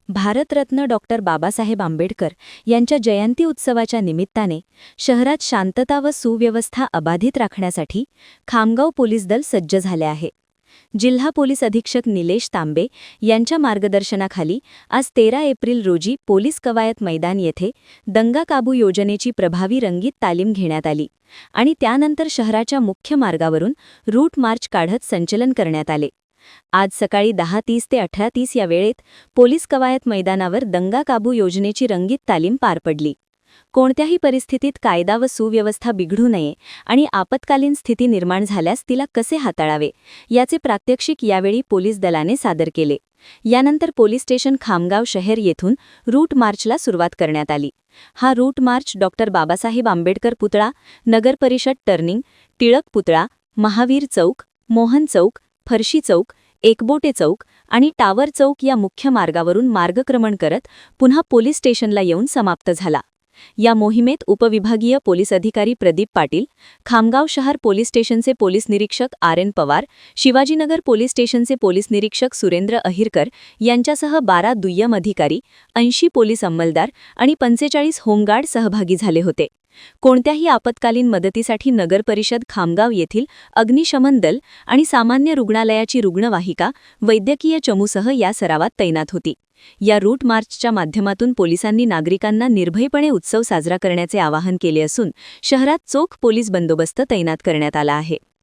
Bharat Ratna doctor Babasaheb Ambedkar यांच्या जयंती उत्सवाच्या निमित्ताने शहरात शांतता व सुव्यवस्था अबाधित राखण्यासाठी खामगाव पोलीस दल सज्ज झाले आहे. जिल्हा पोलीस अधीक्षक निलेश तांबे यांच्या मार्गदर्शनाखाली आज 13 एप्रिल रोजी पोलीस कवायत मैदान येथे दंगा काबू योजनेची प्रभावी रंगीत तालीम घेण्यात आली आणि त्यानंतर शहराच्या मुख्य मार्गावरून रूट मार्च काढत संचलन करण्यात आले. आज सकाळी 10:30 ते 18:30 या वेळेत पोलीस कवायत मैदानावर दंगा काबू योजनेची रंगीत तालीम पार पडली. कोणत्याही परिस्थितीत कायदा व सुव्यवस्था बिघडू नये आणि आपत्कालीन स्थिती निर्माण झाल्यास तिला कसे हाताळावे याचे प्रात्यक्षिक यावेळी पोलीस दलाने सादर केले. यानंतर पोलीस स्टेशन खामगाव शहर येथून रूट मार्चला सुरुवात करण्यात आली. हा route march doctor Babasaheb Ambedkar पुतळा, नगर परिषद टर्निंग, टिळक पुतळा, महावीर चौक, मोहन चौक, फरशी चौक, एकबोटे चौक आणि टावर चौक या मुख्य मार्गावरून मार्गक्रमण करत पुन्हा पोलीस स्टेशनला येऊन समाप्त झाला. या मोहिमेत उपविभागीय पोलीस अधिकारी प्रदीप पाटील, खामगाव शहर पोलीस स्टेशनचे पोलीस निरीक्षक आर.एन. पवार, शिवाजीनगर पोलीस स्टेशनचे पोलीस निरीक्षक सुरेंद्र अहिरकर यांच्यासह 12 दुय्यम अधिकारी, 80 पोलीस अंमलदार आणि 45 होमगार्ड सहभागी झाले होते. कोणत्याही आपत्कालीन मदतीसाठी नगर परिषद खामगाव येथील अग्निशमन दल आणि सामान्य रुग्णालयाची रुग्णवाहिका वैद्यकीय चमूसह या सरावात तैनात होती. या रूट मार्चच्या माध्यमातून पोलिसांनी नागरिकांना निर्भयपणे उत्सव साजरा करण्याचे आवाहन केले असून शहरात चोख पोलीस बंदोबस्त तैनात करण्यात आला आहे.